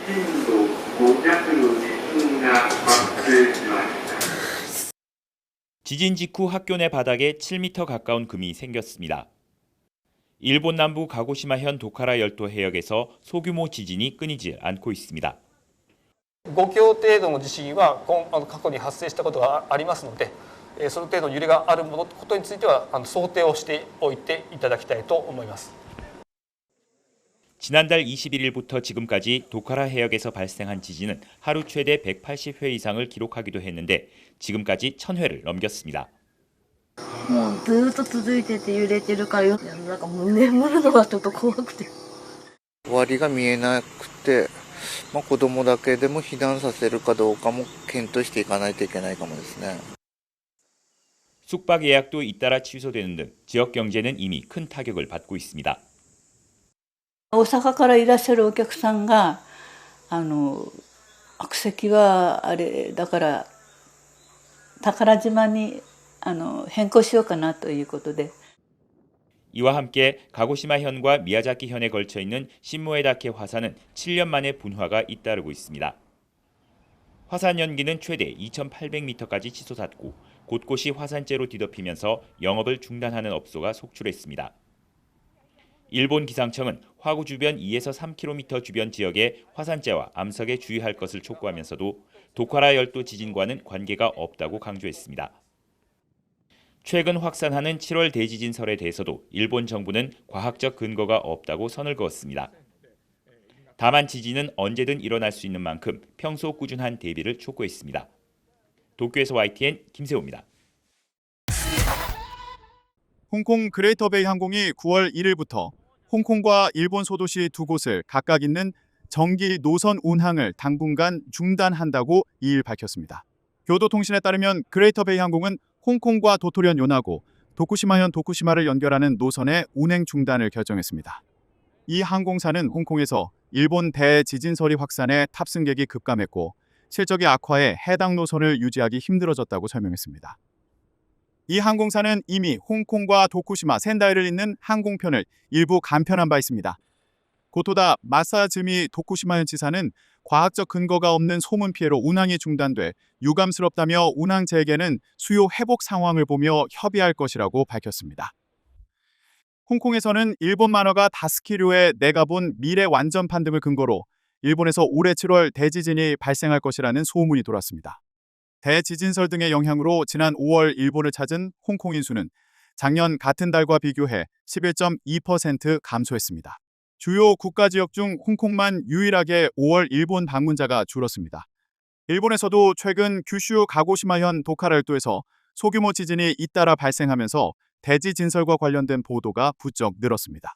震度5弱の地震が発生しました。 지진 직후 학교 내 바닥에 7m 가까운 금이 생겼습니다. 일본 남부 가고시마현 도카라 열도 해역에서 소규모 지진이 끊이질 않고 있습니다. 5強程度の地震は過去に発生したことがありますので、その程度の揺れがあることについては想定をしておいていただきたいと思います。 지난달 21일부터 지금까지 도카라 해역에서 발생한 지진은 하루 최대 180회 이상을 기록하기도 했는데 지금까지 1000회를 넘겼습니다. もうずっと続いてて揺れてるからなんかもう眠るのがちょっと怖くて。終わりが見えなくて、子供だけでも避難させるかどうかも検討していかないといけないかもですね. 숙박 예약도 잇따라 취소되는 등 지역 경제는 이미 큰 타격을 받고 있습니다. 大阪からいらっしゃるお客さんが国籍はあれだから宝島に変更しようかなということで 이와 함께 가고시마현과 미야자키현에 걸쳐 있는 신모에다케 화산은 7년 만에 분화가 잇따르고 있습니다. 화산 연기는 최대 2,800m까지 치솟았고 곳곳이 화산재로 뒤덮이면서 영업을 중단하는 업소가 속출했습니다. 일본 기상청은 화구 주변 2에서 3km 주변 지역에 화산재와 암석에 주의할 것을 촉구하면서도 도카라 열도 지진과는 관계가 없다고 강조했습니다. 최근 확산하는 7월 대지진설에 대해서도 일본 정부는 과학적 근거가 없다고 선을 그었습니다. 다만 지진은 언제든 일어날 수 있는 만큼 평소 꾸준한 대비를 촉구했습니다. 도쿄에서 YTN 김세호입니다. 홍콩 그레이터베이 항공이 9월 1일부터 홍콩과 일본 소도시 두 곳을 각각 있는 정기 노선 운항을 당분간 중단한다고 2일 밝혔습니다. 교도통신에 따르면 그레이터베이 항공은 홍콩과 도토리현 요나고, 도쿠시마현 도쿠시마를 연결하는 노선의 운행 중단을 결정했습니다. 이 항공사는 홍콩에서 일본 대지진설이 확산해 탑승객이 급감했고 실적이 악화해 해당 노선을 유지하기 힘들어졌다고 설명했습니다. 이 항공사는 이미 홍콩과 도쿠시마, 센다이를 잇는 항공편을 일부 감편한 바 있습니다. 고토다 마사즈미 도쿠시마현 지사는 과학적 근거가 없는 소문 피해로 운항이 중단돼 유감스럽다며 운항 재개는 수요 회복 상황을 보며 협의할 것이라고 밝혔습니다. 홍콩에서는 일본 만화가 다스키류의 내가 본 미래 완전판 등을 근거로 일본에서 올해 7월 대지진이 발생할 것이라는 소문이 돌았습니다. 대지진설 등의 영향으로 지난 5월 일본을 찾은 홍콩인 수는 작년 같은 달과 비교해 11.2% 감소했습니다. 주요 국가 지역 중 홍콩만 유일하게 5월 일본 방문자가 줄었습니다. 일본에서도 최근 규슈 가고시마현 도카라 열도에서 소규모 지진이 잇따라 발생하면서 대지진설과 관련된 보도가 부쩍 늘었습니다.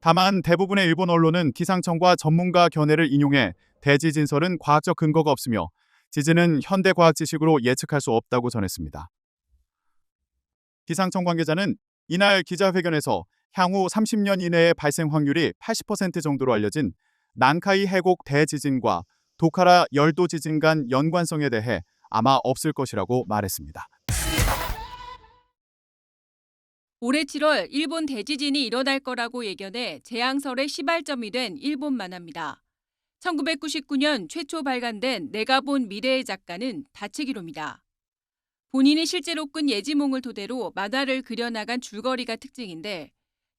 다만 대부분의 일본 언론은 기상청과 전문가 견해를 인용해 대지진설은 과학적 근거가 없으며 지진은 현대 과학 지식으로 예측할 수 없다고 전했습니다. 기상청 관계자는 이날 기자회견에서 향후 30년 이내의 발생 확률이 80% 정도로 알려진 난카이 해곡 대지진과 도카라 열도 지진 간 연관성에 대해 아마 없을 것이라고 말했습니다. 올해 7월 일본 대지진이 일어날 거라고 예견해 재앙설의 시발점이 된 일본 만화입니다. 1999년 최초 발간된 내가 본 미래의 작가는 다치기로입니다. 본인이 실제로 끈 예지몽을 토대로 만화를 그려나간 줄거리가 특징인데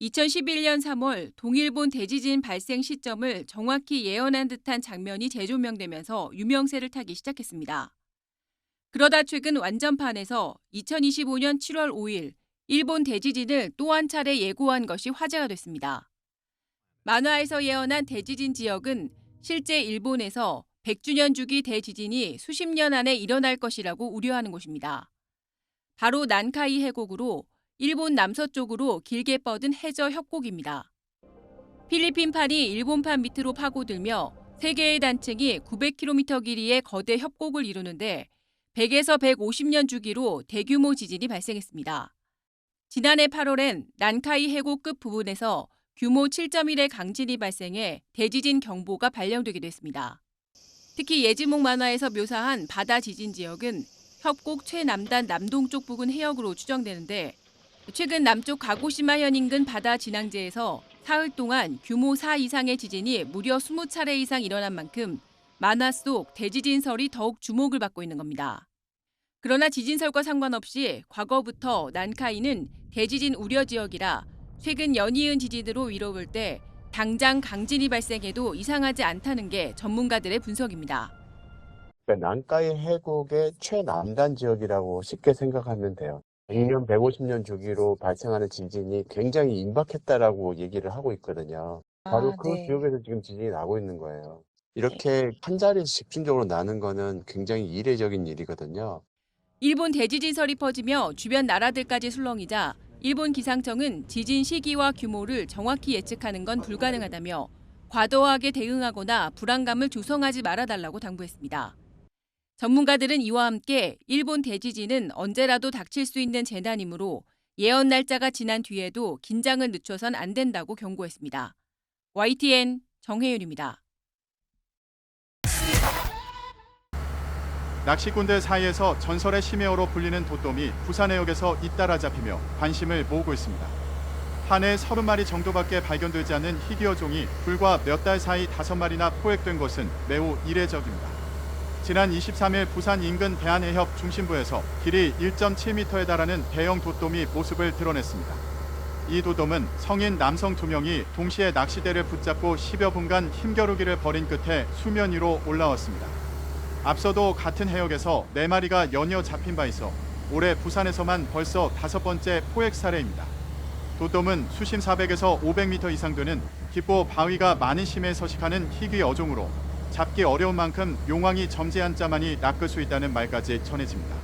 2011년 3월 동일본 대지진 발생 시점을 정확히 예언한 듯한 장면이 재조명되면서 유명세를 타기 시작했습니다. 그러다 최근 완전판에서 2025년 7월 5일 일본 대지진을 또 한 차례 예고한 것이 화제가 됐습니다. 만화에서 예언한 대지진 지역은 실제 일본에서 100주년 주기 대지진이 수십 년 안에 일어날 것이라고 우려하는 곳입니다. 바로 난카이 해곡으로 일본 남서쪽으로 길게 뻗은 해저 협곡입니다. 필리핀판이 일본판 밑으로 파고들며 3개의 단층이 900km 길이의 거대 협곡을 이루는데 100에서 150년 주기로 대규모 지진이 발생했습니다. 지난해 8월엔 난카이 해곡 끝 부분에서 규모 7.1의 강진이 발생해 대지진 경보가 발령되기도 했습니다. 특히 예지몽 만화에서 묘사한 바다 지진 지역은 협곡 최남단 남동쪽 부근 해역으로 추정되는데 최근 남쪽 가고시마현 인근 바다 진앙지에서 사흘 동안 규모 4 이상의 지진이 무려 20차례 이상 일어난 만큼 만화 속 대지진설이 더욱 주목을 받고 있는 겁니다. 그러나 지진설과 상관없이 과거부터 난카이는 대지진 우려 지역이라 최근 연이은 지진으로 위로볼 때 당장 강진이 발생해도 이상하지 않다는 게 전문가들의 분석입니다. 난카이 해국의 최남단 지역이라고 쉽게 생각하면 돼요. 100년, 150년 주기로 발생하는 지진이 굉장히 임박했다라고 얘기를 하고 있거든요. 바로 그 지역에서 지금 지진이 나고 있는 거예요. 이렇게 한 자리에서 집중적으로 나는 거는 굉장히 이례적인 일이거든요. 일본 대지진설이 퍼지며 주변 나라들까지 술렁이자 일본 기상청은 지진 시기와 규모를 정확히 예측하는 건 불가능하다며 과도하게 대응하거나 불안감을 조성하지 말아달라고 당부했습니다. 전문가들은 이와 함께 일본 대지진은 언제라도 닥칠 수 있는 재난이므로 예언 날짜가 지난 뒤에도 긴장을 늦춰선 안 된다고 경고했습니다. YTN 정혜윤입니다. 낚시꾼들 사이에서 전설의 심해어로 불리는 도돔이 부산 해역에서 잇따라 잡히며 관심을 모으고 있습니다. 한 해 30마리 정도밖에 발견되지 않는 희귀어종이 불과 몇 달 사이 5마리나 포획된 것은 매우 이례적입니다. 지난 23일 부산 인근 대한해협 중심부에서 길이 1.7m에 달하는 대형 도돔이 모습을 드러냈습니다. 이 도돔은 성인 남성 2명이 동시에 낚시대를 붙잡고 10여 분간 힘겨루기를 벌인 끝에 수면 위로 올라왔습니다. 앞서도 같은 해역에서 4마리가 연이어 잡힌 바 있어 올해 부산에서만 벌써 5번째 포획 사례입니다. 도돔은 수심 400에서 500m 이상 되는 깊고 바위가 많은 심해에 서식하는 희귀 어종으로 잡기 어려운 만큼 용왕이 점지한 자만이 낚을 수 있다는 말까지 전해집니다.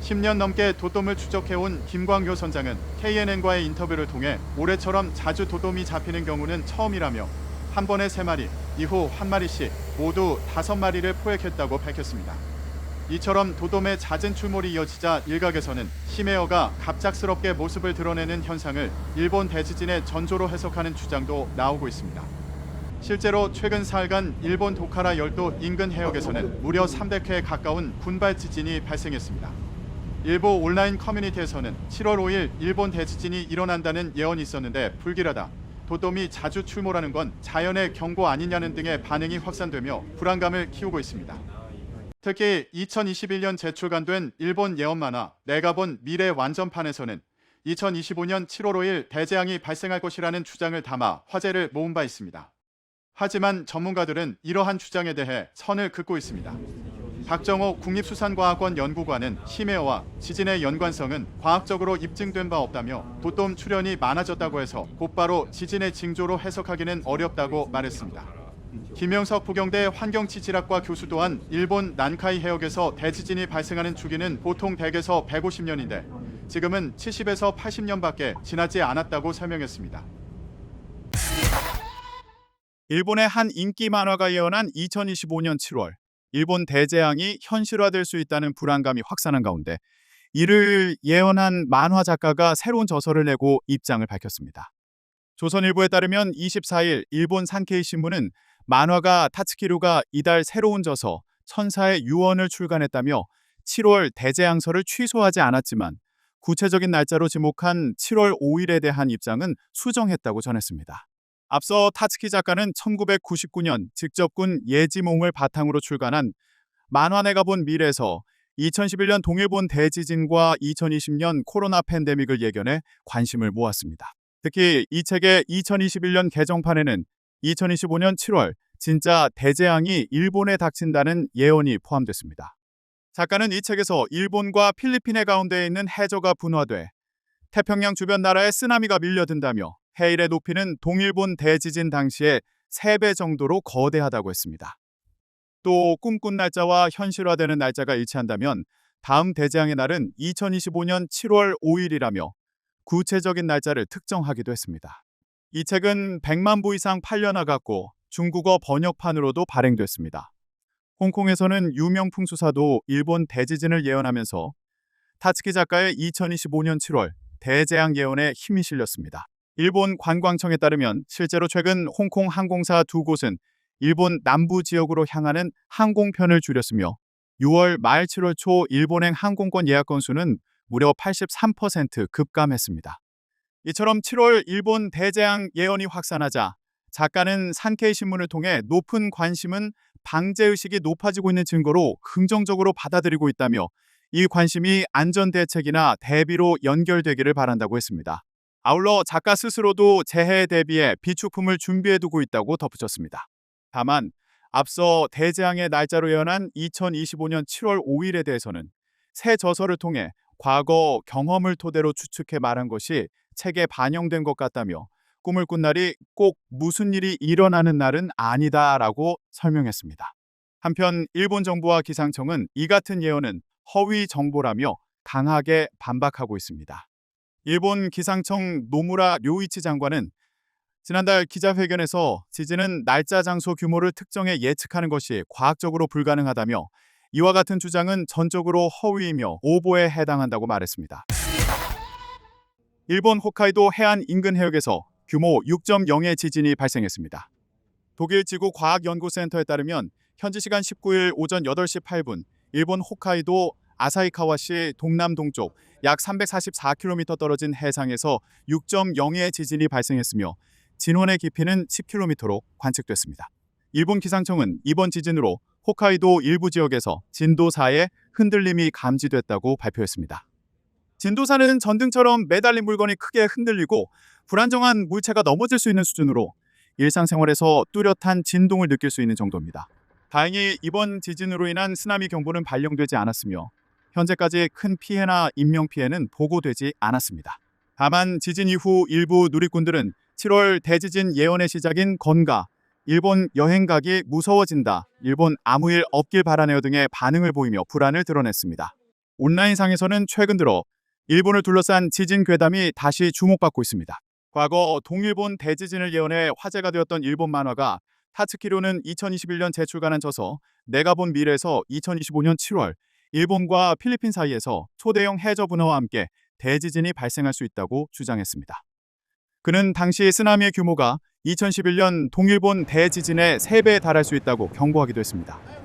10년 넘게 도돔을 추적해온 김광효 선장은 KNN과의 인터뷰를 통해 올해처럼 자주 도돔이 잡히는 경우는 처음이라며 한 번에 3마리, 이후 1마리씩 모두 5마리를 포획했다고 밝혔습니다. 이처럼 도돔의 잦은 출몰이 이어지자 일각에서는 심해어가 갑작스럽게 모습을 드러내는 현상을 일본 대지진의 전조로 해석하는 주장도 나오고 있습니다. 실제로 최근 사흘간 일본 도카라 열도 인근 해역에서는 무려 300회에 가까운 군발 지진이 발생했습니다. 일부 온라인 커뮤니티에서는 7월 5일 일본 대지진이 일어난다는 예언이 있었는데 불길하다. 도돔이 자주 출몰하는 건 자연의 경고 아니냐는 등의 반응이 확산되며 불안감을 키우고 있습니다. 특히 2021년 재출간된 일본 예언 만화 내가 본 미래 완전판에서는 2025년 7월 5일 대재앙이 발생할 것이라는 주장을 담아 화제를 모은 바 있습니다. 하지만 전문가들은 이러한 주장에 대해 선을 긋고 있습니다. 박정호 국립수산과학원 연구관은 심해어와 지진의 연관성은 과학적으로 입증된 바 없다며 도돔 출현이 많아졌다고 해서 곧바로 지진의 징조로 해석하기는 어렵다고 말했습니다. 김영석 부경대 환경지질학과 교수 또한 일본 난카이 해역에서 대지진이 발생하는 주기는 보통 100에서 150년인데 지금은 70에서 80년밖에 지나지 않았다고 설명했습니다. 일본의 한 인기 만화가 예언한 2025년 7월 일본 대재앙이 현실화될 수 있다는 불안감이 확산한 가운데 이를 예언한 만화 작가가 새로운 저서를 내고 입장을 밝혔습니다. 조선일보에 따르면 24일 일본 산케이 신문은 만화가 타츠키루가 이달 새로운 저서 천사의 유언을 출간했다며 7월 대재앙설을 취소하지 않았지만 구체적인 날짜로 지목한 7월 5일에 대한 입장은 수정했다고 전했습니다. 앞서 타츠키 작가는 1999년 직접 군 예지몽을 바탕으로 출간한 만화 내가 본 미래에서 2011년 동일본 대지진과 2020년 코로나 팬데믹을 예견해 관심을 모았습니다. 특히 이 책의 2021년 개정판에는 2025년 7월 진짜 대재앙이 일본에 닥친다는 예언이 포함됐습니다. 작가는 이 책에서 일본과 필리핀의 가운데에 있는 해저가 분화돼 태평양 주변 나라에 쓰나미가 밀려든다며 해일의 높이는 동일본 대지진 당시의 3배 정도로 거대하다고 했습니다. 또 꿈꾼 날짜와 현실화되는 날짜가 일치한다면 다음 대재앙의 날은 2025년 7월 5일이라며 구체적인 날짜를 특정하기도 했습니다. 이 책은 100만 부 이상 팔려나갔고 중국어 번역판으로도 발행됐습니다. 홍콩에서는 유명 풍수사도 일본 대지진을 예언하면서 타츠키 작가의 2025년 7월 대재앙 예언에 힘이 실렸습니다. 일본 관광청에 따르면 실제로 최근 홍콩 항공사 2곳은 일본 남부 지역으로 향하는 항공편을 줄였으며 6월 말 7월 초 일본행 항공권 예약 건수는 무려 83% 급감했습니다. 이처럼 7월 일본 대재앙 예언이 확산하자 작가는 산케이 신문을 통해 높은 관심은 방제의식이 높아지고 있는 증거로 긍정적으로 받아들이고 있다며 이 관심이 안전대책이나 대비로 연결되기를 바란다고 했습니다. 아울러 작가 스스로도 재해에 대비해 비축품을 준비해두고 있다고 덧붙였습니다. 다만 앞서 대재앙의 날짜로 예언한 2025년 7월 5일에 대해서는 새 저서를 통해 과거 경험을 토대로 추측해 말한 것이 책에 반영된 것 같다며 꿈을 꾼 날이 꼭 무슨 일이 일어나는 날은 아니다라고 설명했습니다. 한편 일본 정부와 기상청은 이 같은 예언은 허위 정보라며 강하게 반박하고 있습니다. 일본 기상청 노무라 료이치 장관은 지난달 기자회견에서 지진은 날짜, 장소, 규모를 특정해 예측하는 것이 과학적으로 불가능하다며 이와 같은 주장은 전적으로 허위이며 오보에 해당한다고 말했습니다. 일본 홋카이도 해안 인근 해역에서 규모 6.0의 지진이 발생했습니다. 독일 지구과학연구센터에 따르면 현지 시간 19일 오전 8시 8분 일본 홋카이도 아사히카와시 동남동쪽 약 344km 떨어진 해상에서 6.0의 지진이 발생했으며 진원의 깊이는 10km로 관측됐습니다. 일본 기상청은 이번 지진으로 홋카이도 일부 지역에서 진도 4의 흔들림이 감지됐다고 발표했습니다. 진도 4는 전등처럼 매달린 물건이 크게 흔들리고 불안정한 물체가 넘어질 수 있는 수준으로 일상생활에서 뚜렷한 진동을 느낄 수 있는 정도입니다. 다행히 이번 지진으로 인한 쓰나미 경보는 발령되지 않았으며 현재까지 큰 피해나 인명피해는 보고되지 않았습니다. 다만 지진 이후 일부 누리꾼들은 7월 대지진 예언의 시작인 건가, 일본 여행 가기 무서워진다, 일본 아무 일 없길 바라네요 등의 반응을 보이며 불안을 드러냈습니다. 온라인상에서는 최근 들어 일본을 둘러싼 지진 괴담이 다시 주목받고 있습니다. 과거 동일본 대지진을 예언해 화제가 되었던 일본 만화가 타츠키료는 2021년 재출간한 저서 내가 본 미래에서 2025년 7월 일본과 필리핀 사이에서 초대형 해저 분화와 함께 대지진이 발생할 수 있다고 주장했습니다. 그는 당시 쓰나미의 규모가 2011년 동일본 대지진의 3배에 달할 수 있다고 경고하기도 했습니다.